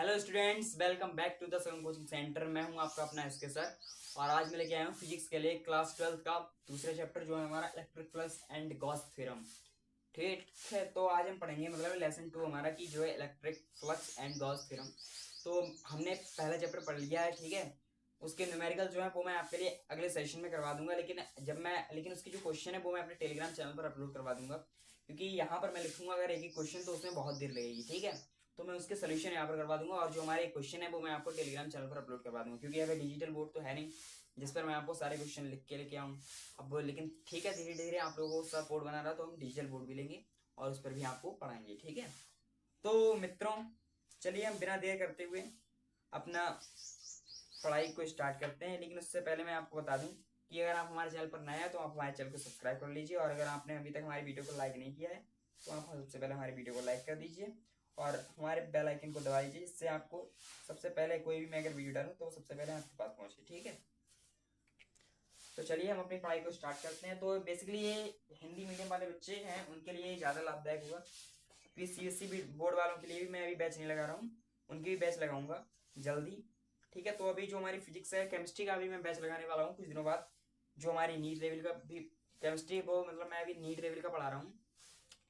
Hello students, welcome back to the salon coaching centre. मैं हूं आपका अपना एसके सर और आज मैं लेके आया हूं फिजिक्स के लिए क्लास 12 का दूसरा चैप्टर जो है हमारा electric flux and Gauss theorem. ठीक है, तो आज हम पढ़ेंगे मतलब लेसन 2 हमारा की जो है electric flux and Gauss theorem. तो हमने पहला चैप्टर पढ़ लिया है, ठीक है। उसके न्यूमेरिकल जो है वो मैं आपके लिए अगले सेशन में करवा दूंगा, लेकिन उसकी जो क्वेश्चन है वो मैं अपने टेलीग्राम चैनल पर अपलोड करवा दूंगा, क्योंकि यहाँ पर मैं लिखूंगा अगर एक ही क्वेश्चन तो उसमें बहुत देर लगेगी, ठीक है। तो मैं उसके सोल्यूशन यहाँ पर करवा दूंगा और जो हमारे क्वेश्चन है वो मैं आपको टेलीग्राम चैनल पर अपलोड करवा दूंगा, क्योंकि अगर डिजिटल बोर्ड तो है नहीं जिस पर मैं आपको सारे क्वेश्चन लिख के लेके आऊँ। अब लेकिन ठीक है, धीरे धीरे आप लोगों को सब बोर्ड बना रहा तो हम डिजिटल बोर्ड भी लेंगे और उस पर भी आपको पढ़ाएंगे, ठीक है। तो मित्रों, चलिए हम बिना देर करते हुए अपना पढ़ाई को स्टार्ट करते हैं। लेकिन उससे पहले मैं आपको बता दूं कि अगर आप हमारे चैनल पर नए हैं तो आप हमारे चैनल को सब्सक्राइब कर लीजिए, और अगर आपने अभी तक हमारी वीडियो को लाइक नहीं किया है तो आप सबसे पहले हमारी वीडियो को लाइक कर दीजिए और हमारे बेल आइकन को दबा दीजिए, जिससे आपको सबसे पहले कोई भी मैं अगर वीडियो डालूं तो सबसे पहले आपके पास पहुंचे, ठीक है। तो चलिए हम अपनी पढ़ाई को स्टार्ट करते हैं। तो बेसिकली ये हिंदी मीडियम वाले बच्चे हैं उनके लिए ज़्यादा लाभदायक होगा, क्योंकि सीबीएसई बोर्ड वालों के लिए भी मैं अभी बैच नहीं लगा रहा हूँ, उनकी भी बैच लगाऊंगा जल्दी, ठीक है। तो अभी जो हमारी फिजिक्स है, केमिस्ट्री का भी मैं बैच लगाने वाला हूँ कुछ दिनों बाद। जो हमारी नीट लेवल का भी केमिस्ट्री, वो मतलब मैं अभी नीट लेवल का पढ़ा रहा हूँ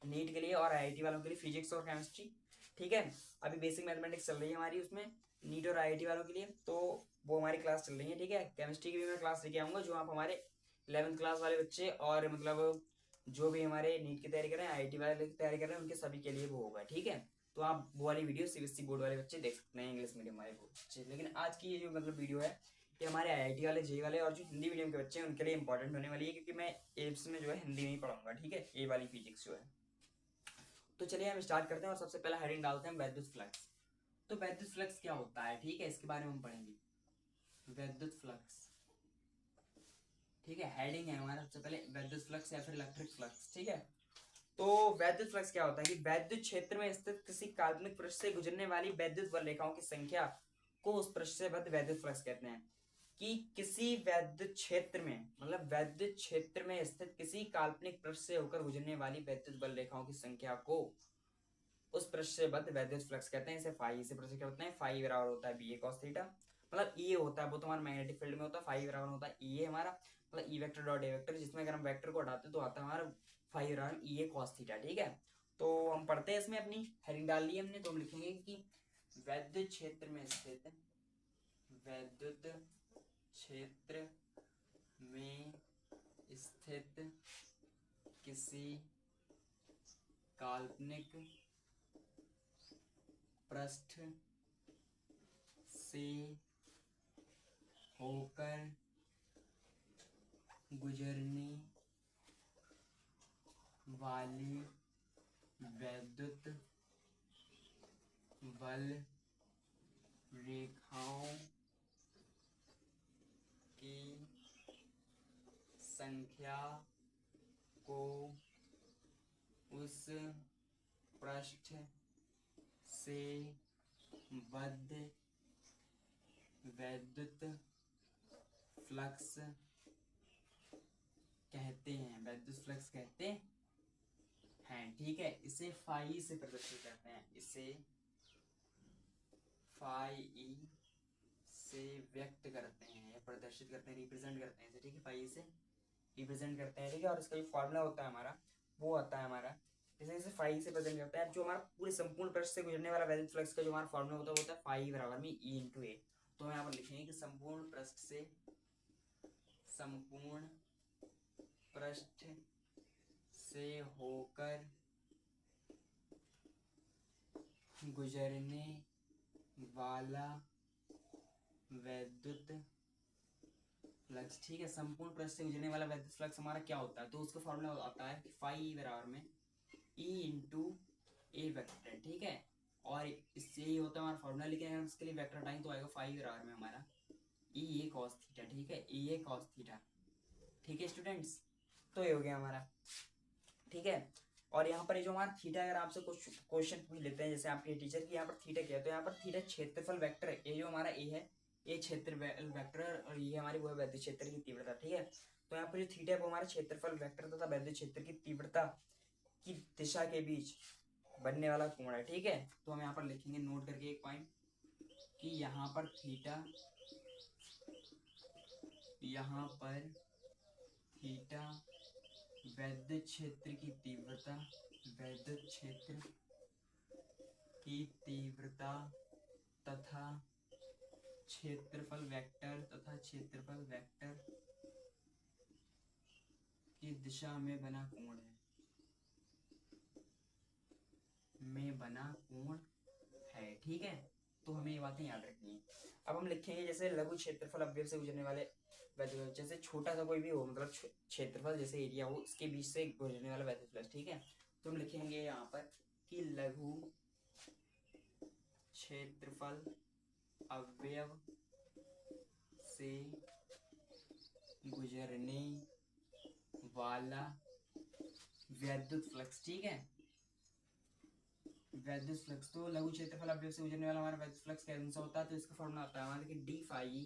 नीट के लिए और आईआईटी वालों के लिए फिजिक्स और केमिस्ट्री, ठीक है। अभी बेसिक मैथमेटिक्स चल रही है हमारी उसमें नीट और आईआईटी वालों के लिए, तो वो हमारी क्लास चल रही है, ठीक है। केमिस्ट्री की भी मैं क्लास लेके आऊंगा, जो आप हमारे 11th क्लास वाले बच्चे और मतलब जो भी हमारे नीट की तैयारी कर रहे हैं, आईआईटी वाले की तैयारी कर रहे हैं, उनके सभी के लिए वो होगा, ठीक है। तो आप वो वाली वीडियो सीबीएसई बोर्ड वाले बच्चे देख सकते हैं, इंग्लिश मीडियम वाले बच्चे। लेकिन आज की ये जो मतलब वीडियो है ये हमारे आईआईटी वाले, जेई वाले और जो हिंदी मीडियम के बच्चे हैं उनके लिए इंपॉर्टेंट होने वाली है, क्योंकि मैं एब्स में जो है हिंदी में ही पढ़ाऊंगा, ठीक है, ए वाली फिजिक्स जो है। तो चलिए हम स्टार्ट करते हैं और सबसे पहला हेडिंग डालते हैं वैद्युत फ्लक्स। तो वैद्युत फ्लक्स क्या होता है, ठीक है, इसके बारे में हम पढ़ेंगे। वैद्युत फ्लक्स, ठीक है, हेडिंग है हमारा सबसे पहले वैद्युत फ्लक्स या फिर इलेक्ट्रिक फ्लक्स, ठीक है। तो वैद्युत फ्लक्स क्या होता है कि वैद्युत क्षेत्र में स्थित किसी काल्पनिक पृष्ठ से गुजरने वाली वैद्युत बल रेखाओं की संख्या को उस पृष्ठ से बद्ध वैद्युत फ्लक्स कहते हैं। कि किसी वैद्युत क्षेत्र में मतलब वैद्युत क्षेत्र में स्थित किसी काल्पनिक पृष्ठ से होकर गुजरने वाली वैद्युत बल रेखाओं की संख्या को उस पृष्ठ से बद्ध वैद्युत फ्लक्स कहते हैं। इसे फाई से प्रदर्शित करते हैं। फाई बराबर होता है बी ए कॉस थीटा, मतलब ई होता है वो तो हमारा मैग्नेटिक फील्ड में होता है। फाई बराबर होता है ई ए हमारा, मतलब E vector dot A vector, जिसमें अगर हम वेक्टर को हटाते हैं तो आता है हमारा फाई बराबर ई ए कॉस थीटा, ठीक है। तो हम पढ़ते हैं, इसमें अपनी हेडिंग डाल ली हमने, तो हम लिखेंगे कि वैद्युत क्षेत्र में स्थित वैद्युत क्षेत्र में स्थित किसी काल्पनिक पृष्ठ से होकर गुजरने वाली वैद्युत बल रेखाओं की संख्या को उस पृष्ठ से बद्ध वैद्युत फ्लक्स कहते हैं। वैद्युत फ्लक्स कहते हैं, ठीक है। इसे फाई से प्रदर्शित करते हैं, इसे फाई से व्यक्त करते हैं या प्रदर्शित करते हैं, रिप्रेजेंट करते हैं इसे, ठीक है। फाई से रिप्रेजेंट करते हैं, ठीक है। और इसका जो फॉर्मूला होता है हमारा वो आता है हमारा, जैसे इसे फाई से प्रेजेंट करता है। जो हमारा पूरे संपूर्ण पृष्ठ से गुजरने वाला वैद्युत फ्लक्स का जो हमारा फॉर्मूला होता है वो होता है फाई बराबर में ई इंटू ए। तो हम यहाँ पर लिखेंगे कि संपूर्ण पृष्ठ से होकर गुजरने वाला वैद्युत फ्लक्स, ठीक है। संपूर्ण पृष्ठ से गुजरने वाला वैद्युत फ्लक्स हमारा क्या होता है, तो उसका फॉर्मूला आता है कि फाई बराबर में ई इंटू ए वेक्टर, ठीक है। और इससे ही होता है हमारा फॉर्मूला, लेकिन अगर इसके लिए वेक्टर हटाएंगे तो आएगा फाई बराबर में हमारा ई ए कॉस थीटा, ठीक है, ई ए कॉस थीटा, ठीक है स्टूडेंट्स। तो ये हो गया हमारा, ठीक है। और यहाँ पर ये जो हमारा थीटा, अगर आपसे कुछ क्वेश्चन पूछ लेते हैं जैसे आपके टीचर की यहाँ पर थीटा क्या है, तो यहाँ पर थीटा क्षेत्रफल वेक्टर है। ये जो हमारा ए है ये क्षेत्र वेक्टर और ये हमारी वो है वैद्युत क्षेत्र की तीव्रता, ठीक है। तो यहाँ पर जो थीटा है वो हमारा क्षेत्रफल वेक्टर तथा वैद्युत क्षेत्र की तीव्रता की दिशा के बीच बनने वाला कोण है, ठीक है। तो हम यहाँ पर लिखेंगे नोट करके एक पॉइंट कि यहाँ पर थीटा वैद्युत क्षेत्र की तीव्रता तथा क्षेत्रफल वेक्टर की दिशा में बना कोण है। ठीक है, तो हमें ये बातें याद रखनी है। अब हम लिखेंगे जैसे लघु क्षेत्रफल अवयव से गुजरने वाले, जैसे छोटा सा कोई भी हो, मतलब क्षेत्रफल जैसे एरिया हो, इसके बीच से गुजरने वाला वैद्युत फ्लक्स। ठीक है, तो हम लिखेंगे यहाँ पर कि लघु क्षेत्रफल अवयव से गुजरने वाला वैद्युत फ्लक्स। ठीक है, वैद्युत फ्लक्स, तो लघु क्षेत्रफल अवयव से गुजरने वाला हमारा वैद्युत फ्लक्स कैसा होता है, तो इसका फॉर्मूला होता है हमारा कि d phi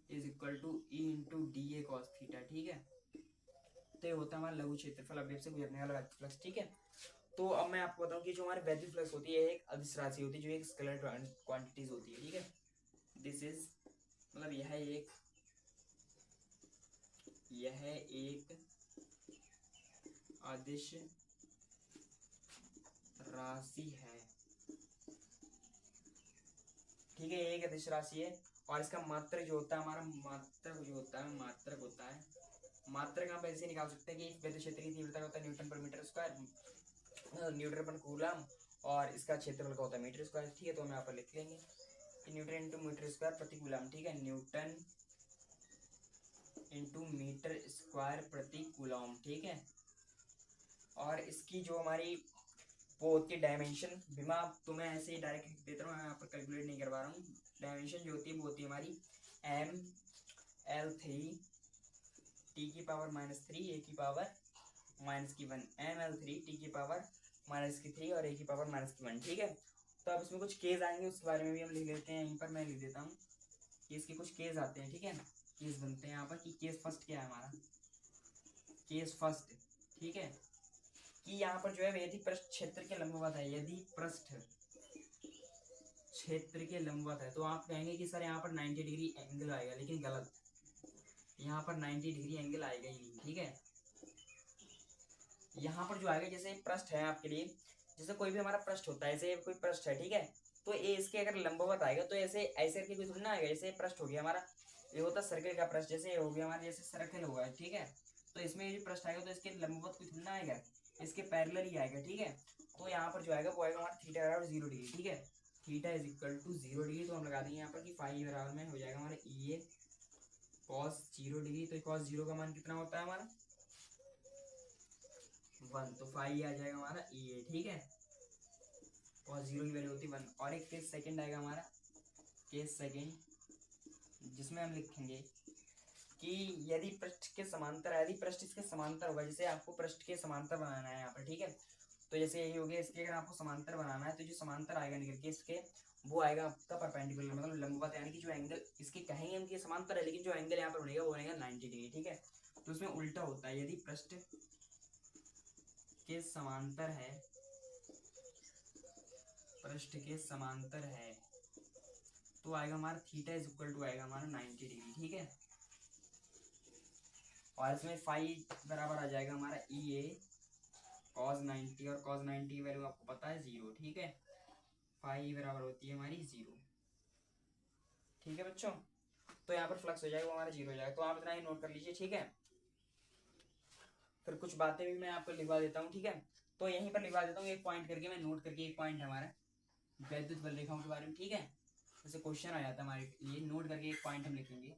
is equal to E into D A cos theta. ठीक है, तो ये होता है हमारा लघु क्षेत्रफल अवयव से गुजरने वाला वैद्युत फ्लक्स। ठीक है, तो अब मैं आपको बताऊं कि जो हमारी वैद्युत फ्लक्स होती है एक अदिश राशि होती है, जो एक स्केलर क्वांटिटीज होती है। ठीक है, दिस इज मतलब यह एक अदिश राशि है। ठीक है, एक अदिश राशि है और इसका मात्रक जो होता है हमारा मात्रक आप ऐसे निकाल सकते हैं कि वैद्युत क्षेत्र की तीव्रता का होता है न्यूटन पर मीटर स्क्वायर, न्यूटन पर कूलम, और इसका क्षेत्रफल का होता है मीटर स्क्वायर। ठीक है, तो हम यहाँ पर लिख लेंगे कि न्यूटन इंटू मीटर स्क्वायर प्रति कूलम। ठीक है, न्यूटन इंटू मीटर स्क्वायर प्रति कूलम। ठीक है, और इसकी जो हमारी वो होती है डायमेंशन, बिना तुम्हें ऐसे ही डायरेक्ट लिख देता हूँ, मैं यहाँ पर कैलकुलेट नहीं करवा रहा हूँ। डायमेंशन जो होती है वो होती है हमारी ml3 t की पावर -3 a की पावर -1, ml3 t की पावर -3 और a की पावर -1। ठीक है, तो अब इसमें कुछ केस आएंगे, उसके बारे में भी हम लिख लेते हैं। यहीं पर मैं लिख देता हूँ कि इसके कुछ केस आते हैं। ठीक है, केस बनते हैं यहाँ पर कि केस फर्स्ट क्या है हमारा, केस फर्स्ट। ठीक है, कि यहाँ पर जो है यदि पृष्ठ क्षेत्र के लंबवत है, तो आप कहेंगे कि सर यहाँ पर 90 डिग्री एंगल आएगा, लेकिन गलत, यहाँ पर 90 डिग्री एंगल आएगा ही नहीं। ठीक है, यहाँ पर जो आएगा, जैसे पृष्ठ है आपके लिए, जैसे कोई भी हमारा पृष्ठ होता है, ऐसे कोई पृष्ठ है। ठीक है, तो ये इसके अगर लंबवत आएगा तो ऐसे ऐसे करके कुछ ना आएगा। जैसे पृष्ठ हो गया हमारा, ये होता है सर्कल का पृष्ठ, जैसे हो गया हमारा जैसे सर्कल होगा। ठीक है, तो इसमें ये पृष्ठ आएगा तो इसके लंबवत कुछ ना आएगा, इसके पैरेलल ही आएगा। ठीक है, तो यहाँ पर जो आएगा वो आएगा हमारा थीटा बराबर 0 डिग्री। ठीक है, theta is equal to 0 degree, तो हम लगा देंगे यहाँ पर कि फाई बराबर में हो जाएगा हमारा ई ए कॉस 0 डिग्री। तो कॉस 0 का मान कितना होता है हमारा 1, तो फाई आ जाएगा हमारा ई ए। ठीक है, कॉस 0 की वैल्यू होती है 1। और एक केस सेकंड आएगा हमारा, केस सेकंड, जिसमें हम लिखेंगे कि यदि पृष्ठ के समांतर, यदि पृष्ठ इसके समांतर होगा, जैसे आपको पृष्ठ के समांतर बनाना है यहाँ पर। ठीक है, तो जैसे यही हो गया, इसके अगर आपको समांतर बनाना है तो जो समांतर आएगा निकल के इसके, वो आएगा आपका परपेंडिकुलर, मतलब लंबवत, यानी कि जो एंगल इसके कहेंगे हम कि समांतर है, लेकिन जो एंगल यहाँ पर बनेगा वो बनेगा 90 डिग्री। ठीक है, तो उसमें उल्टा होता है, यदि पृष्ठ के समांतर है तो आएगा हमारा थीटा इज इक्वल टू आएगा हमारा 90 डिग्री। ठीक है, और इसमें फाई बराबर आ जाएगा हमारा ई ए कॉस 90, और कॉस 90 की वैल्यू आपको पता है 0। ठीक है, फाई बराबर होती है हमारी 0। ठीक है बच्चों, तो यहाँ पर फ्लक्स हो जाएगा वो हमारा 0 हो जाएगा, तो आप इतना ही नोट कर लीजिए। ठीक है, फिर कुछ बातें भी मैं आपको लिखवा देता हूँ। ठीक है, तो यहीं पर लिखवा देता हूँ एक पॉइंट करके, मैं नोट करके, एक पॉइंट हमारा वैद्युत बल रेखाओं के बारे में। ठीक है, जैसे क्वेश्चन आ जाता है हमारे लिए, नोट करके एक पॉइंट हम लिखेंगे।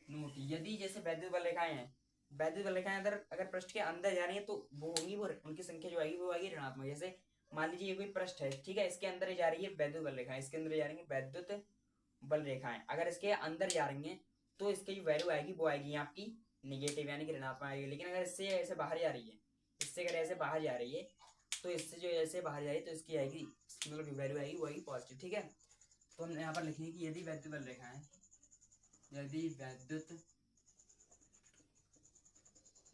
नोट, यदि जैसे वैद्युत बल रेखाएं हैं, अंदर अगर पृष्ठ के अंदर जा रही है तो वो होंगी, वो उनकी संख्या जो आएगी वो आएगी ऋणात्मक। जैसे मान लीजिए ये कोई पृष्ठ है, ठीक है, इसके अंदर जा रही है वैद्युत बल रेखाएं, इसके अंदर जा रही है वैद्युत बल रेखाएं, अगर इसके अंदर जा रही हैं तो इसकी जो वैल्यू आएगी वो आएगी आपकी निगेटिव, यानी कि ऋणात्मक आएगी। लेकिन अगर इससे ऐसे बाहर जा रही है, इससे अगर ऐसे बाहर जा रही है, तो इससे जो ऐसे बाहर जा रही है तो इसकी आएगी, मतलब वैल्यू आएगी वो आएगी पॉजिटिव। ठीक है, तो हम यहाँ पर लिखेंगे कि यदि वैद्युत बल रेखाएं, यदि वैद्युत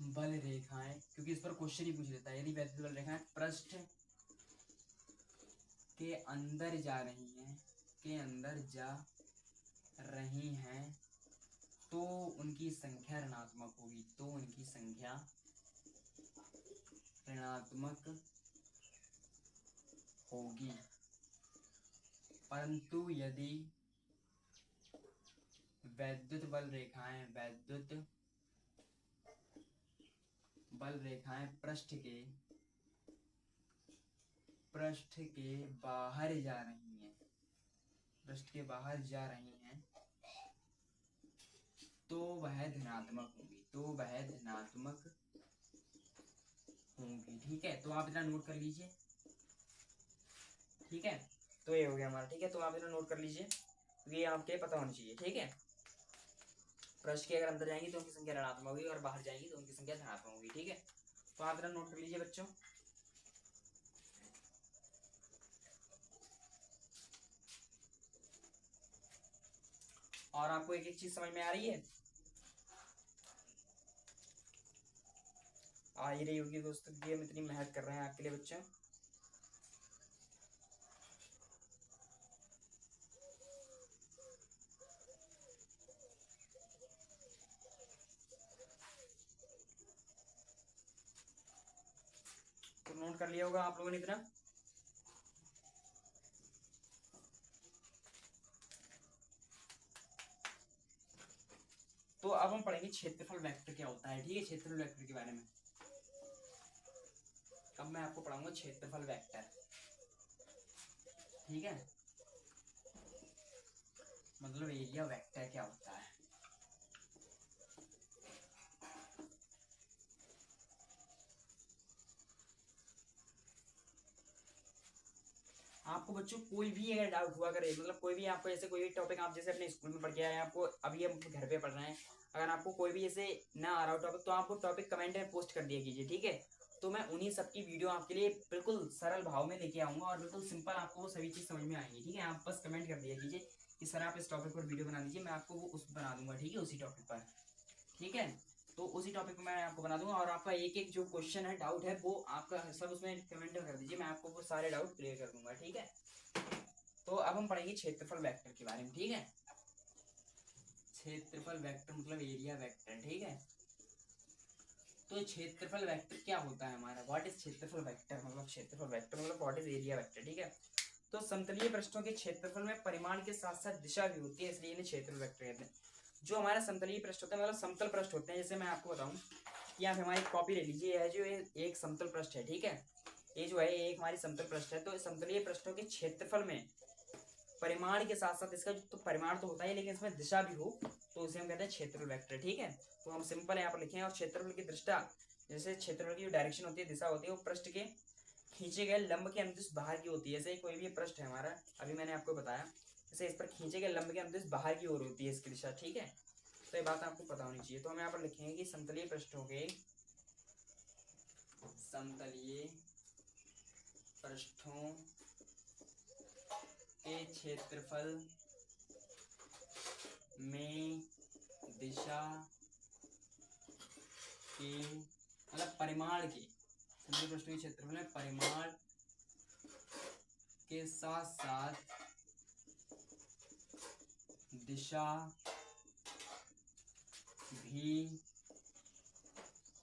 बल रेखाएं, क्योंकि इस पर क्वेश्चन ही पूछ लेता है, यदि वैद्युत बल रेखाएं पृष्ठ के अंदर जा रही हैं, के अंदर जा रही हैं तो उनकी संख्या ऋणात्मक होगी, तो उनकी संख्या ऋणात्मक होगी। परंतु यदि वैद्युत बल रेखाएं पृष्ठ के बाहर जा रही हैं, तो वह धनात्मक होंगी, ठीक है। तो आप इतना नोट कर लीजिए, ठीक है। तो ये हो गया हमारा, ठीक है। तो आप इतना नोट कर लीजिए, ये आपके पता होना चाहिए, ठीक है। पृष्ठ के अगर अंदर जाएंगी तो उनकी संख्या ऋणात्मक होगी और बाहर जाएंगी तो उनकी संख्या धनात्मक होगी, ठीक है। तो आप इतना नोट कर लीजिए बच्चों। और आपको एक एक चीज समझ में आ रही है, आ ही रही होगी दोस्तों, ये हम इतनी मेहनत कर रहे हैं आपके लिए बच्चों। तो नोट कर लिया होगा आप लोगों ने इतना। तो अब हम पढ़ेंगे क्षेत्रफल वेक्टर क्या होता है, ठीक है। क्षेत्रफल वेक्टर के बारे में अब मैं आपको पढ़ाऊंगा क्षेत्रफल वेक्टर, ठीक है। मतलब एरिया वेक्टर क्या होता है। आपको बच्चों कोई भी अगर डाउट हुआ करे, मतलब कोई भी आपको ऐसे कोई भी टॉपिक आप जैसे अपने स्कूल में पढ़ के आए, आपको अभी हम घर पे पढ़ रहे हैं, अगर आपको कोई भी ऐसे ना आ रहा हो टॉपिक, तो आपको टॉपिक कमेंट में पोस्ट कर दिया कीजिए, ठीक है। तो मैं उन्हीं सबकी वीडियो आपके लिए बिल्कुल सरल भाव में लेके आऊंगा और बिल्कुल सिंपल आपको वो सभी चीज समझ में आएंगी, ठीक है। आप बस कमेंट कर दिया कीजिए कि सर आप इस टॉपिक पर वीडियो बना दीजिए, मैं आपको वो उस बना दूंगा, ठीक है, उसी टॉपिक पर, ठीक है। तो उसी टॉपिक में मैं आपको बना दूंगा और आपका एक एक जो क्वेश्चन है, डाउट है, वो आपका सब उसमें कमेंट में कर दीजिए, मैं आपको वो सारे डाउट क्लियर कर दूंगा, ठीक है। तो अब हम पढ़ेंगे क्षेत्रफल वेक्टर के बारे में, ठीक है। क्षेत्रफल वेक्टर मतलब एरिया वेक्टर, ठीक है। तो क्षेत्रफल वेक्टर क्या होता है हमारा, व्हाट इज क्षेत्रफल वेक्टर, मतलब क्षेत्रफल वेक्टर मतलब व्हाट इज एरिया वेक्टर, ठीक है। तो समतलीय पृष्ठों के क्षेत्रफल में परिमाण के साथ साथ दिशा भी होती है, इसलिए इन्हें क्षेत्रफल वेक्टर कहते हैं। जो हमारा समतलीय पृष्ठ होता है, मतलब समतल पृष्ठ होते हैं, जैसे मैं आपको बताऊं कि आप हमारी कॉपी ले लीजिए, यह जो एक समतल पृष्ठ है, ठीक है। ये जो है एक हमारी समतल पृष्ठ है। तो समतलीय पृष्ठों के क्षेत्रफल में परिमाण के साथ साथ इसका तो परिमाण तो होता है लेकिन इसमें दिशा भी हो, तो उसे हम कहते हैं क्षेत्रफल वेक्टर, ठीक है। तो हम सिंपल यहाँ पर लिखें, और क्षेत्रफल की दृष्टा, जैसे क्षेत्रफल की जो डायरेक्शन होती है, दिशा होती है, वो पृष्ठ के खींचे गए लंब के अनुदिश बाहर की होती है। जैसे कोई भी पृष्ठ है हमारा, अभी मैंने आपको बताया, जैसे इस पर खींचे गए लंब के अनुदिश बाहर की ओर होती है इसकी दिशा, ठीक है। तो ये बात आपको पता होनी चाहिए। तो हम यहाँ पर लिखेंगे कि समतलीय पृष्ठों के क्षेत्रफल में दिशा के मतलब परिमाण के, समतलीय पृष्ठों के क्षेत्रफल में परिमाण के साथ साथ दिशा भी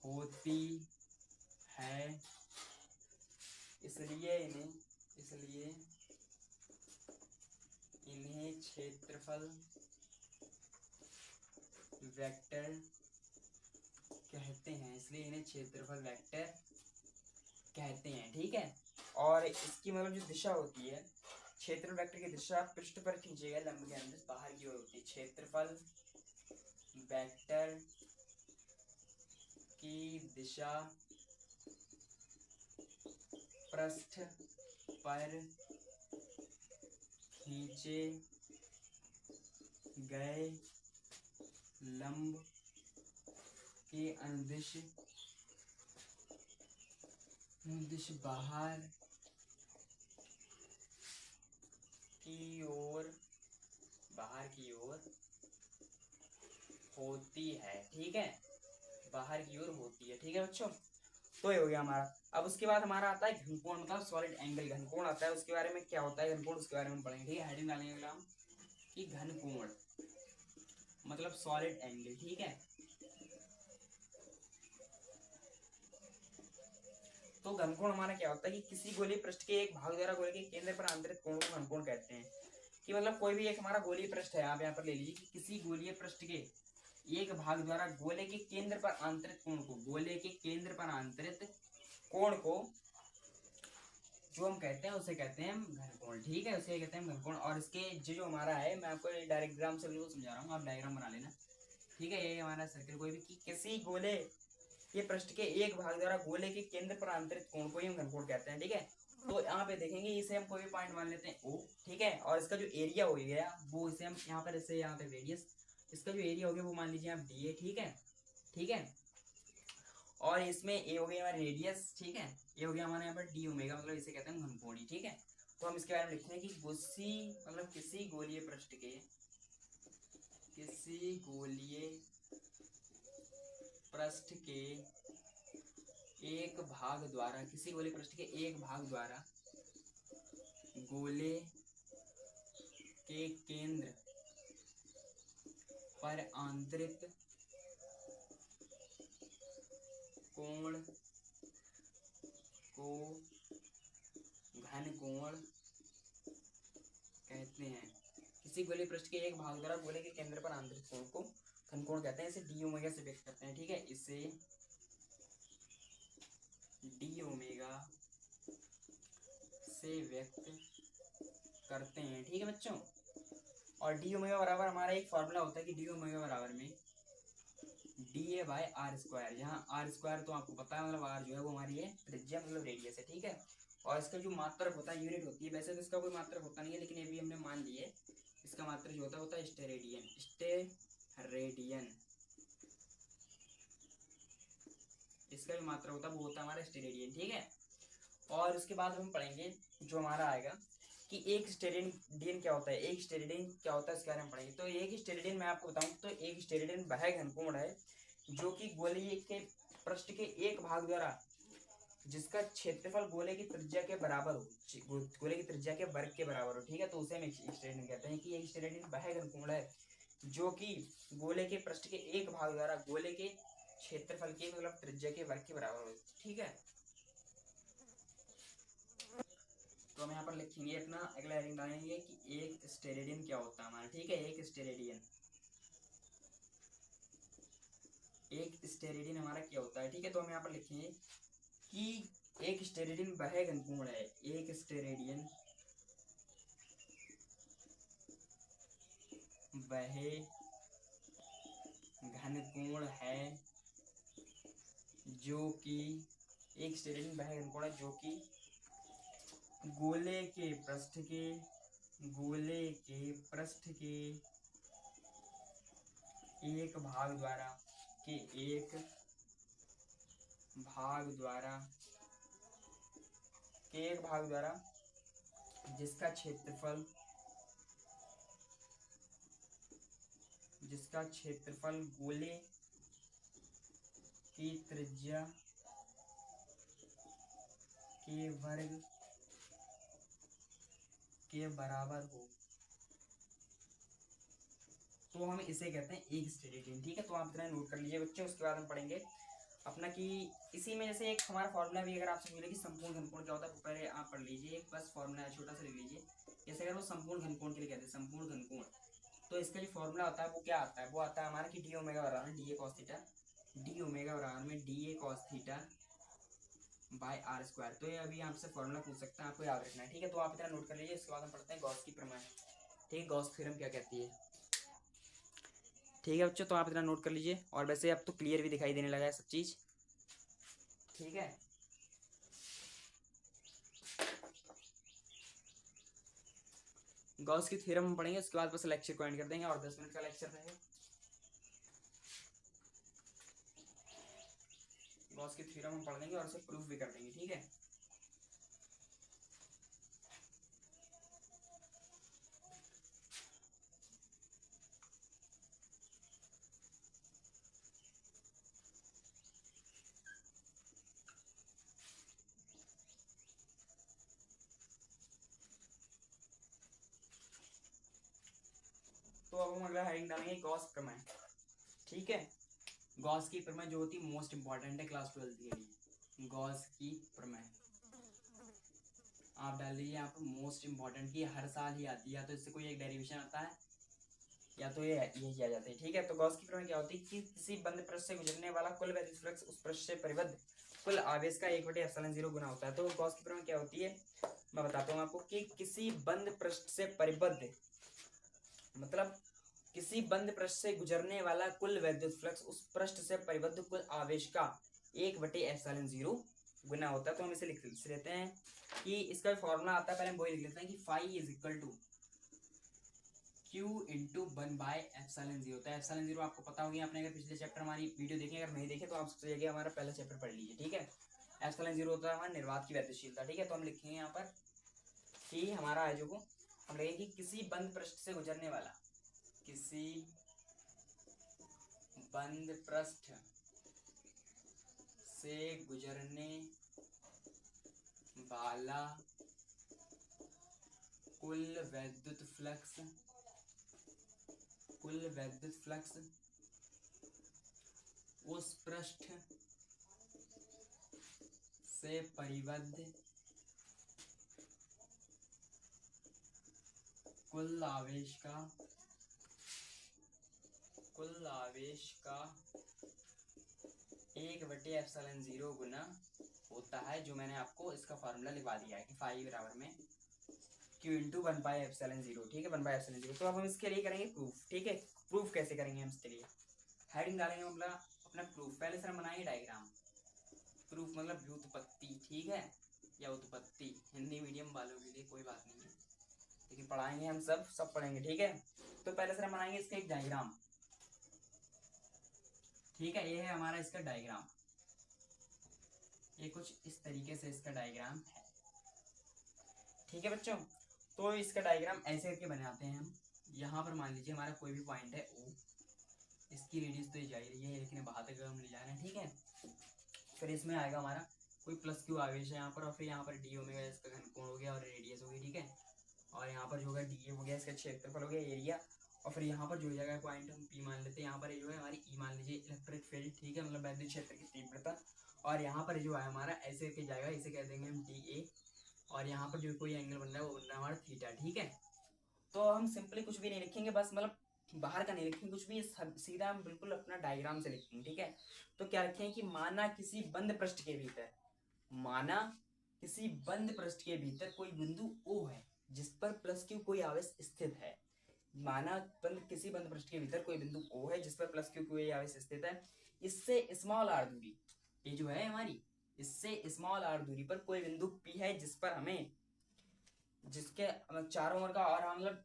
होती है, इसलिए इन्हें क्षेत्रफल वेक्टर कहते हैं, ठीक है। और इसकी मतलब जो दिशा होती है, क्षेत्रफल वेक्टर की दिशा पृष्ठ पर खींचे गए लंब के अनुदिश बाहर की ओर होती है। क्षेत्रफल वेक्टर की दिशा पृष्ठ पर खींचे गए लंब के अनुदिश बाहर की ओर होती है, ठीक है, बाहर की ओर होती है, ठीक है बच्चों। तो ये हो गया हमारा। अब उसके बाद हमारा आता है घनकोण, मतलब सॉलिड एंगल। घनकोण आता है, उसके बारे में क्या होता है घनकोण, उसके बारे में पढ़ेंगे। ठीक है, हेडिंग डालेंगे अगला हम कि घनकोण मतलब सॉलिड एंगल। ठीक है, तो घनकोण हमारा क्या होता है कि किसी गोलीय पृष्ठ के एक भाग द्वारा गोले के केंद्र पर आंतरिक कोण को घनकोण कहते हैं। कि मतलब कोई भी एक हमारा गोलीय पृष्ठ है, आप यहाँ पर ले लीजिए कि किसी गोलीय पृष्ठ के एक भाग द्वारा गोले के केंद्र पर आंतरिक कोण को, गोले के केंद्र पर आंतरिक कोण को जो हम कहते हैं उसे कहते हैं घनकोण। ठीक है, उसे कहते हैं घनकोण। और इसके जो हमारा है, मैं आपको डायग्राम से बिल्कुल समझा रहा हूँ, आप डायग्राम बना लेना। ठीक है, ये हमारा सर्किल कोई भी कि किसी गोले के पृष्ठ के एक भाग द्वारा गोले के केंद्र पर आंतरिक कोण को ही हम घनकोण कहते हैं। ठीक है, तो यहाँ पे देखेंगे इसे हम कोई भी पॉइंट मान लेते हैं O। ठीक है, और इसका जो एरिया हो गया वो इसे हम यहाँ पर, इससे यहाँ पे रेडियस, इसका जो एरिया हो गया वो मान लीजिए आप DA। ठीक है, ठीक है, और इसमें ए हो गया हमारा रेडियस। ठीक है, ये हो गया हमारे यहाँ पर डी ओमेगा, मतलब इसे कहते हैं घनकोणी। ठीक है, तो हम इसके बारे में लिखते हैं कि मतलब किसी गोलीय पृष्ठ के, किसी गोलीय पृष्ठ के एक भाग द्वारा, किसी गोलीय पृष्ठ के एक भाग द्वारा गोले के केंद्र पर आंतरिक कोण को घनकोण कहते हैं। किसी गोलीय पृष्ठ के एक भाग द्वारा गोले के केंद्र पर आंतरिक कोण को घनकोण कहते हैं। इसे डी ओमेगा से व्यक्त करते हैं। ठीक है, इसे डी ओमेगा से व्यक्त करते हैं। ठीक है बच्चों, और डी ओमेगा बराबर हमारा एक फॉर्मूला होता है कि डी ओमेगा बराबर में DA बाय आर स्क्वायर। यहाँ आर स्क्वायर तो आपको पता है, मतलब आर जो है वो हमारी है त्रिज्या, मतलब रेडियस है। ठीक है, और इसका जो मात्रक होता है, यूनिट होती है, वैसे तो इसका कोई मात्रक होता नहीं है, लेकिन अभी हमने मान लिए इसका मात्रक जो होता है स्टेरेडियन। स्टेरेडियन इसका जो मात्रक होता है वो होता है हमारा स्टेरेडियन। ठीक है, और उसके बाद हम पढ़ेंगे जो हमारा आएगा कि एक स्टेरेडियन क्या होता है। एक स्टेरेडियन क्या होता है इसके बारे में पढ़ेंगे। तो एक स्टेरेडियन मैं आपको बताऊं तो एक स्टेरेडियन वह घनकोण है जो कि गोलीय के पृष्ठ के एक भाग द्वारा, जिसका क्षेत्रफल गोले की त्रिज्या के बराबर हो, गोले की त्रिज्या के वर्ग के बराबर हो। ठीक है, तो उसे हम स्टेरेडियन कहते हैं कि एक स्टेरेडियन वह घनकोण है जो कि गोले के पृष्ठ के एक भाग द्वारा गोले के क्षेत्रफल के, मतलब त्रिज्या के वर्ग के बराबर हो। ठीक है, तो हम यहाँ पर लिखेंगे अपना अगला हेडिंग डालेंगे कि एक स्टेरेडियन क्या होता है हमारा। ठीक है, एक स्टेरेडियन हमारा क्या होता है। ठीक है, तो हम यहाँ पर लिखेंगे कि एक स्टेरेडियन वह घनकोण है, एक स्टेरेडियन वह घनकोण है जो कि, एक स्टेरेडियन वह घनकोण है जो कि गोले के पृष्ठ के, गोले के पृष्ठ के एक भाग द्वारा, के एक भाग द्वारा, के एक भाग द्वारा जिसका क्षेत्रफल, जिसका क्षेत्रफल गोले की त्रिज्या के वर्ग के बराबर हो, तो हम इसे कहते हैं एक स्टेरेडियन। ठीक है, तो आप इतना नोट कर लीजिए बच्चे। उसके बाद हम पढ़ेंगे अपना कि इसी में जैसे एक हमारा फॉर्मूला भी अगर आपसे मिले कि संपूर्ण घनकोण क्या होता है, पहले आप पढ़ लीजिए, एक बस फॉर्मूला छोटा सा लिख लीजिए। जैसे अगर वो संपूर्ण घनकोण के लिए कहते हैं संपूर्ण घनकोण, तो इसका जो फॉर्मूला होता है वो क्या आता है, वो आता है हमारा कि डी ओमेगा बराबर में DA cos theta, d omega बराबर में DA cos theta by R square. तो ये अभी आपसे फॉर्मूला पूछ सकता है, आपको याद रखना है। ठीक है, तो आप इतना नोट कर लीजिए। इसके बाद हम पढ़ते हैं गॉस की प्रमेय। ठीक है, गॉस थ्योरम क्या कहती है। ठीक है बच्चों, तो आप इतना नोट कर लीजिए। और वैसे अब तो क्लियर भी दिखाई देने लगा है सब चीज़। ठीक है, गॉस की थ्योरम हम पढ़ेंगे, उसके बाद बस लेक्चर को एंड कर देंगे और 10 मिनट का लेक्चर रहेगा। गॉस की थ्योरम हम पढ़ देंगे और उसे प्रूफ भी कर देंगे। ठीक है, हम अगला हेडिंग डालेंगे गॉस प्रमेय। ठीक है, गॉस की प्रमेय जो होती है मोस्ट इंपॉर्टेंट है क्लास 12 के लिए। गॉस की प्रमेय आप डाल दीजिए यहाँ पर मोस्ट इंपॉर्टेंट की, हर साल ही आती है, या तो इससे कोई एक डेरिवेशन आता है या तो ये किया जाता है। ठीक है, तो गॉस की प्रमेय क्या होती है कि किसी बंद पृष्ठ से गुजरने वाला कुल वैद्युत फ्लक्स उस पृष्ठ से परिबद्ध कुल आवेश का 1/ε0 गुना होता है। तो गॉस की प्रमेय क्या होती है मैं बताता हूँ आपको कि किसी बंद पृष्ठ से परिबद्ध मतलब किसी बंद पृष्ठ से गुजरने वाला कुल वैद्युत फ्लक्स उस पृष्ठ से परिबद्ध कुल आवेश का 1/ε0 गुना होता है। तो हम इसे लिख लेते हैं कि इसका फॉर्मूला आता है, पहले हम वही लिख लेते हैं कि phi is equal to Q into 1/ε0 होता है। ε0 आपको पता होगी, आपने अगर पिछले चैप्टर हमारी वीडियो देखी, अगर नहीं देखे तो आप सबसे जगह हमारा पहला चैप्टर पढ़ लीजिए। ठीक है, ε0 होता है हमारा निर्वात की वैद्युतशीलता। ठीक है, तो हम लिखेंगे यहाँ पर कि हमारा है जो को हम लिखेंगे कि किसी बंद पृष्ठ से गुजरने वाला, किसी बंद पृष्ठ से गुजरने वाला कुल वैद्युत फ्लक्स उस पृष्ठ से परिबद्ध कुल आवेश का 1/ε0 गुना होता है, जो मैंने आपको इसका फॉर्मूला लिखवा दिया है कि फाई बराबर में Q इंटू 1/ε0। ठीक है, 1/ε0। तो अब हम इसके लिए करेंगे प्रूफ। ठीक है, प्रूफ कैसे करेंगे हम इसके लिए हेडिंग डालेंगे हम अपना प्रूफ। पहले सर हम बनाएंगे डायग्राम। प्रूफ मतलब व्युत्पत्ति, ठीक है, या उत्पत्ति, हिंदी मीडियम वालों के लिए कोई बात नहीं है, लेकिन पढ़ाएंगे हम सब पढ़ेंगे। ठीक है, तो पहले सर हम बनाएंगे इसका एक डायग्राम। ठीक है, ये है हमारा इसका डायग्राम, ये कुछ इस तरीके से इसका डायग्राम है। ठीक है बच्चों, तो इसका डायग्राम ऐसे करके बनाते हैं हम। यहाँ पर मान लीजिए हमारा कोई भी पॉइंट है O, इसकी रेडियस तो ये जा ही रही है, लेकिन बाहर तक हम ले जा रहे हैं। ठीक है, फिर इसमें आएगा हमारा कोई +Q आवेश है यहाँ पर, और फिर यहाँ पर d ओमेगा इसका घनकोण हो गया और रेडियस हो गई। ठीक है, और यहाँ पर जो होगा dA हो गया, इसका क्षेत्रफल हो गया, एरिया, और फिर यहाँ पर जो जगह पॉइंट हम P मान लेते हैं, यहाँ पर जो है हमारी E मान लीजिए इलेक्ट्रिक फील्ड। ठीक है, मतलब वैद्युत क्षेत्र की तीव्रता, और यहाँ पर जो है हमारा ऐसे करके जाएगा, इसे कह देंगे हम dA, और यहाँ पर जो कोई एंगल बन रहा है वो बन रहा है हमारा थीटा। ठीक है, तो हम सिंपली कुछ भी नहीं लिखेंगे, बस मतलब बाहर का नहीं लिखेंगे कुछ भी, सीधा हम बिल्कुल अपना डायग्राम से लिखेंगे। ठीक है, तो क्या लिखेंगे कि माना किसी बंद पृष्ठ के भीतर कोई बिंदु O है जिस पर +Q कोई आवेश स्थित है। माना किसी बंद पृष्ठ के भीतर कोई बिंदु O है जिस पर +Q कोई आवेश स्थित है, इससे स्मॉल r दूरी, ये जो है हमारी, इससे स्मॉल r दूरी पर कोई बिंदु P है जिस पर हमें, जिसके चारों ओर का, और मतलब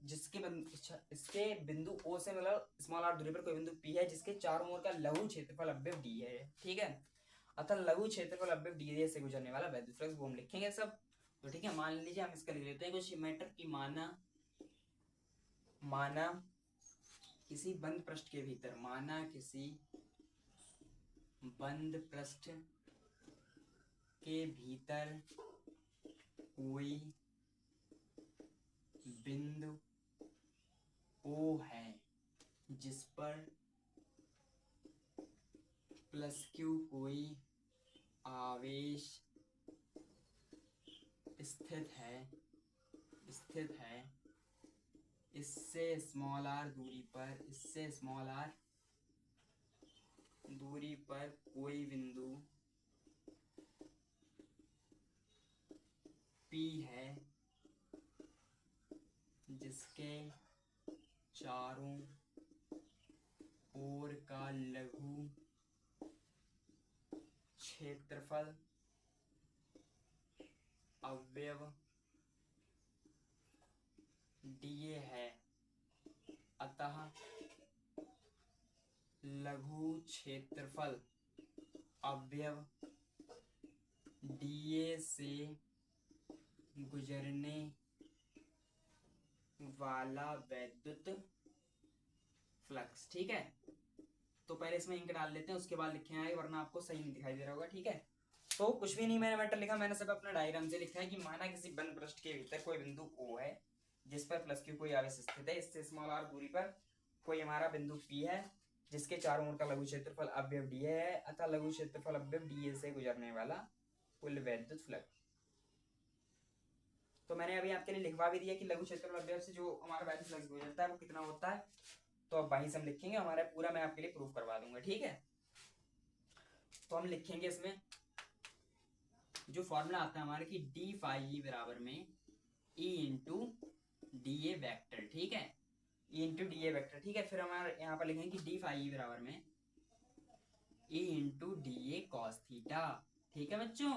इसके बिंदु O से मतलब स्मॉल r दूरी पर कोई बिंदु P है जिसके चारों ओर का लघु क्षेत्रफल अवयव d है। ठीक है, अतः लघु क्षेत्रफल अवयव d से गुजरने वाला वैद्युत फ्लक्स, वो हम लिखेंगे सब। तो ठीक है, मान लीजिए हम इसका लिख लेते हैं कुछ मैटर की, माना किसी बंद पृष्ठ के भीतर, माना किसी बंद पृष्ठ के भीतर कोई बिंदु O है जिस पर +Q कोई आवेश स्थित है, इससे स्मॉल r दूरी पर कोई बिंदु P है जिसके चारों ओर का लघु क्षेत्रफल अवयव dA है, अतः लघु क्षेत्रफल अवयव dA से गुजरने वाला वैद्युत फ्लक्स। ठीक है, तो पहले इसमें इंक डाल लेते हैं, उसके बाद लिखे आए, वरना आपको सही नहीं दिखाई दे रहा होगा। ठीक है, तो कुछ भी नहीं मैंने मैटर लिखा, मैंने सब अपना डायग्राम से लिखा है कि माना किसी बंद पृष्ठ के भीतर कोई बिंदु O है जिस पर +Q कोई आवेश स्थित है, इससे स्मॉल r दूरी पर कोई हमारा बिंदु P है जिसके चारों ओर का लघु क्षेत्रफल अवयव dA है अतः लघु क्षेत्रफल अवयव dA से गुजरने वाला कुल वैद्युत फ्लक्स। तो मैंने अभी आपके लिए लिखवा भी दिया कि लघु क्षेत्रफल अवयव से जो हमारा वैद्युत फ्लक्स गुजरता है वो कितना होता है। तो अब वहीं से हम लिखेंगे, हमारा पूरा मैं आपके लिए प्रूफ करवा दूंगा, ठीक है। तो हम लिखेंगे इसमें जो फॉर्मूला आता है हमारे की डी फाई बराबर में ई इंटू डी ए वैक्टर, ठीक है, ई इंटू डी ए वैक्टर, ठीक है। फिर हमारे यहाँ पर लिखेंगे कि डी फाई बराबर में ई into D A cos theta, ठीक है बच्चों।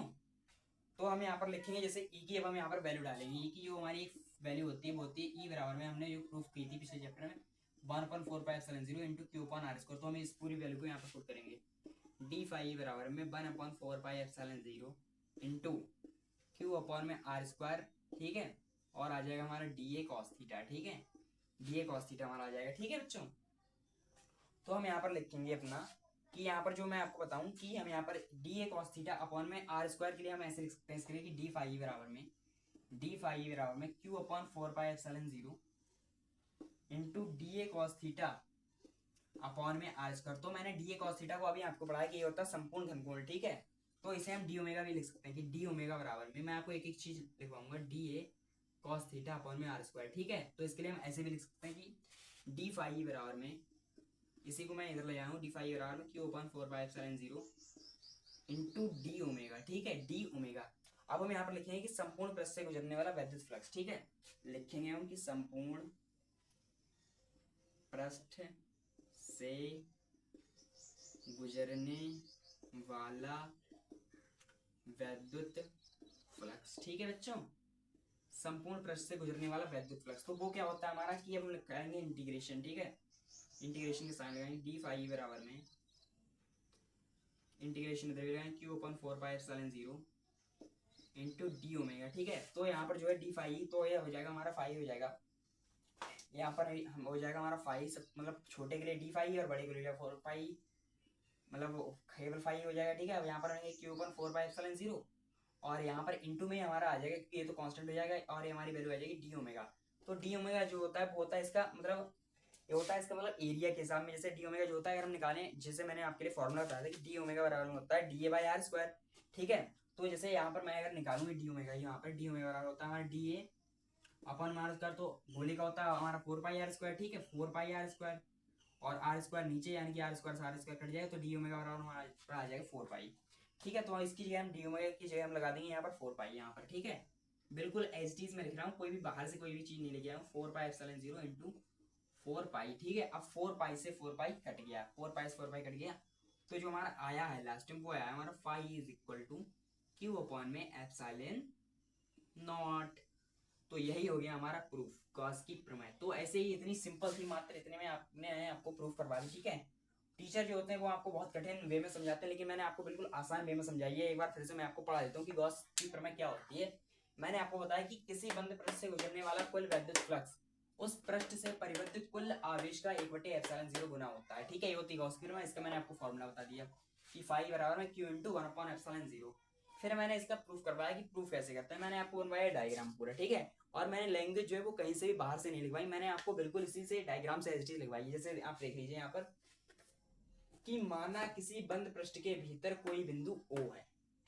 तो हम यहाँ पर लिखेंगे जैसे ई की, अब हम यहाँ पर वैल्यू डालेंगे। ई की जो हमारी वैल्यू होती है वो होती है ई बराबर में, हमने जो प्रूफ की थी पिछले चैप्टर में, 1/4πε0 into Q upon R square. तो हम इस पूरी वैल्यू को यहाँ पर पुट करेंगे। डी फाई बराबर में 1/4πε0 इंटू क्यू अपॉन में आर स्क्वायर, ठीक है, और आ जाएगा हमारा डी ए कॉस थीटा, ठीक है, डी ए कॉस थीटा हमारा आ जाएगा, ठीक है बच्चों। तो हम यहाँ पर लिखेंगे अपना कि यहाँ पर जो मैं आपको बताऊं कि हम यहाँ पर D A cos theta upon में आर स्क्वायर के लिए हम ऐसे लिख सकते हैं इसके लिए कि डी फाई बराबर में Q upon 4πε0 into D A cos theta upon में आर स्क्वायर। तो मैंने डी ए कॉस थीटा को अभी आपको पढ़ाया कि ये होता है संपूर्ण घनकोण, ठीक है। तो इसे हम डी ओमेगा भी लिख सकते हैं कि डी ओमेगा बराबर में, मैं आपको एक एक चीज लिखवाऊंगा, D A cos theta upon में आर स्क्वायर, ठीक है। तो इसके लिए हम ऐसे भी लिख सकते हैं कि डी फाई बराबर में, इसी को मैं इधर ले आऊँ, डी फाई बराबर में Q upon 4πε0 into D omega, ठीक है, डी ओमेगा। अब हम यहाँ पर लिखेंगे कि संपूर्ण पृष्ठ से गुजरने वाला वैद्युत फ्लक्स, ठीक है, लिखेंगे हम कि संपूर्ण पृष्ठ से गुजरने वाला वैद्युत फ्लक्स, ठीक है बच्चों, संपूर्ण पृष्ठ से गुजरने वाला वैद्युत फ्लक्स। तो वो क्या होता है हमारा कि हम करेंगे इंटीग्रेशन, ठीक है, इंटीग्रेशन के साइन लगाएंगे डी फाई बराबर में इंटीग्रेशन इधर लगाएंगे Q upon 4πε0 into D omega, ठीक है। तो यहाँ पर जो है डी फाई, तो ये हो जाएगा हमारा फाई हो जाएगा, यहाँ पर हो जाएगा हमारा फाई, मतलब छोटे के लिए डी फाई और बड़े के लिए 4 पाई, मतलब केवल फाई हो जाएगा, ठीक है। अब यहाँ पर रहेंगे क्यू अपॉन 4πε0 और यहाँ पर इंटू में हमारा आ जाएगा क्योंकि ये तो कांस्टेंट हो जाएगा और ये हमारी वैल्यू आ जाएगी डी ओमेगा। तो डी ओमेगा जो होता है वो होता है इसका मतलब, ये होता है इसका मतलब एरिया के हिसाब में। जैसे डी ओमेगा जो होता है अगर हम निकालें, जैसे मैंने आपके लिए फॉर्मूला बताया था कि डी ओमेगा बराबर होता है d A by R square, ठीक है। तो जैसे यहाँ पर मैं अगर निकालूंगी डी ओमेगा, यहाँ पर डी ओमेगा बराबर होता है हमारा d A upon R square, तो गोली का होता है हमारा 4πr², ठीक है, 4πr² और आर स्क्वायर नीचे यानी कि आर स्क्वायर से आर स्क्वायर कट जाएगा तो डी ओमेगा बराबर हमारा आ जाएगा 4 पाई, ठीक है। तो इसकी जगह हम डी ओमेगा की जगह हम लगा देंगे यहाँ पर 4 पाई यहाँ पर, ठीक है, बिल्कुल एज इट इज में लिख रहा हूँ, कोई भी बाहर से कोई भी चीज नहीं लेके आया हूँ। 4πε0 इंटू 4 पाई, ठीक है। अब 4 पाई से 4 पाई कट गया, 4 पाई से 4 पाई कट गया, तो जो हमारा आया है लास्ट में वो आया हमारा phi is equal to q upon में एप्सिलॉन नॉट। तो यही हो गया हमारा प्रूफ, गॉस की प्रमेय। तो ऐसे ही इतनी सिंपल थी, मात्र इतने में आपने आपको प्रूफ करवा दी, ठीक है। टीचर जो होते हैं वो आपको बहुत कठिन वे में समझाते हैं, लेकिन मैंने आपको बिल्कुल आसान वे में समझाई है। एक बार फिर से मैं आपको पढ़ा देता हूँ कि गॉस की प्रमेय क्या होती है। मैंने आपको बताया कि किसी बंद पृष्ठ से गुजरने वाला कुल वैद्युत फ्लक्स उस पृष्ठ से परिवर्तित कुल आवेश का 1/ε0 गुना होता है, ठीक है, ये होती है गॉस की प्रमेय। इसका मैंने आपको फॉर्मूला बता दिया कि फाई बराबर में क्यू इंटू 1/ε0। फिर मैंने इसका प्रूफ करवाया कि प्रूफ कैसे करते हैं, मैंने आपको बनवाया डायग्राम पूरा, ठीक है। और मैंने लैंग्वेज जो है वो कहीं से भी बाहर से नहीं लिखवाई, मैंने आपको बिल्कुल इसी से डायग्राम से एज लिखवाई है। जैसे आप देख लीजिए यहाँ पर कि माना किसी बंद पृष्ठ के भीतर कोई बिंदु O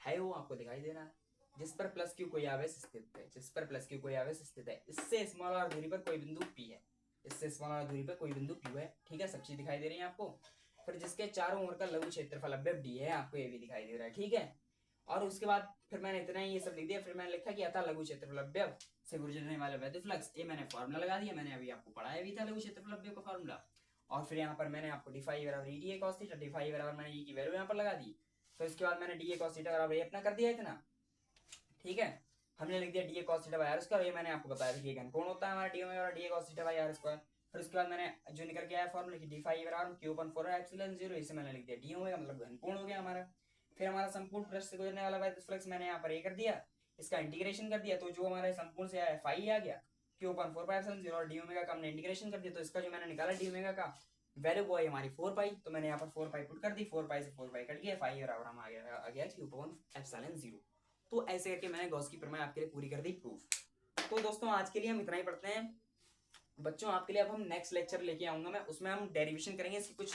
है वो आपको दिखाई दे रहा है, जिस पर प्लस क्यू कोई आवेश स्थित है, जिस पर प्लस क्यू कोई आवेश स्थित है। इससे स्मॉल आर दूरी पर कोई बिंदु P है, इससे स्मॉल आर दूरी पर कोई बिंदु Q है, ठीक है, सब चीज दिखाई दे रही है आपको। फिर जिसके चारों ओर का लघु क्षेत्रफल अवयव D है, आपको ये भी दिखाई दे रहा है, ठीक है। और उसके बाद फिर मैंने इतना ही ये सब लिख दिया। फिर मैंने लिखा कि अतः लघु क्षेत्रफल अवयव से गुजरने वाला वैद्युत फ्लक्स, ये मैंने फॉर्मूला लगा दिया, मैंने अभी आपको पढ़ाया भी था लघु क्षेत्रफल अवयव का फॉर्मूला। और फिर यहाँ पर मैंने आपको डी फाई बराबर d A cos theta, d phi बराबर मैंने ई की वैल्यू यहाँ पर लगा दी। तो इसके बाद मैंने डी ए कॉस थीटा बराबर ये अपना कर दिया इतना, ठीक है, हमने लिख दिया d A cos theta by R square. ये मैंने आपको बताया था कि घनकोण होता है हमारा d omega d A cos theta by R square. फिर उसके बाद मैंने जो निकल के आया फॉर्मूला की डी फाई बराबर क्यू अपॉन 4πε0, इसे मैंने लिख दिया डी ओमेगा, मतलब घनकोण हो गया हमारा। फिर हमारा संपूर्ण पृष्ठ से गुजरने वाला वैद्युत फ्लक्स मैंने यहाँ पर ये कर दिया, इसका इंटीग्रेशन कर दिया, तो जो हमारे संपूर्ण से आया फाई आ गया, क्यू अपॉन 4πε0 और डी ओमेगा का हमने इंटीग्रेशन कर दिया। तो इसका जो मैंने निकाला डी ओमेगा का वैल्यू वो है हमारी 4 पाई, तो मैंने यहाँ पर 4 पाई पुट कर दी, 4 पाई से 4 पाई कट गया, फाई बराबर हम आ गया क्यू अपॉन एप्सिलॉन 0। तो ऐसे करके मैंने गॉस की प्रमेय आपके लिए पूरी कर दी प्रूफ। तो दोस्तों आज के लिए हम इतना ही पढ़ते हैं, बच्चों आपके लिए अब हम नेक्स्ट लेक्चर लेके आऊंगा मैं, उसमें हम डेरिवेशन करेंगे, इसकी कुछ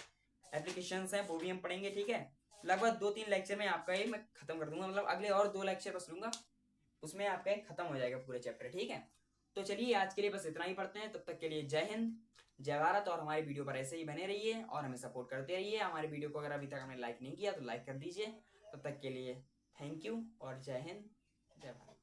एप्लीकेशंस हैं वो भी हम पढ़ेंगे, ठीक है। लगभग 2-3 लेक्चर में आपका ये मैं खत्म कर दूंगा, मतलब अगले और 2 लेक्चर बस लूंगा, उसमें आपका एक खत्म हो जाएगा पूरे चैप्टर, ठीक है। तो चलिए आज के लिए बस इतना ही पढ़ते हैं, तब तक के लिए जय हिंद, जय भारत। और हमारी वीडियो पर ऐसे ही बने रहिए और हमें सपोर्ट करते रहिए। हमारी वीडियो को अगर अभी तक हमने लाइक नहीं किया तो लाइक कर दीजिए। तब तक के लिए थैंक यू और जय हिंद, जय भारत।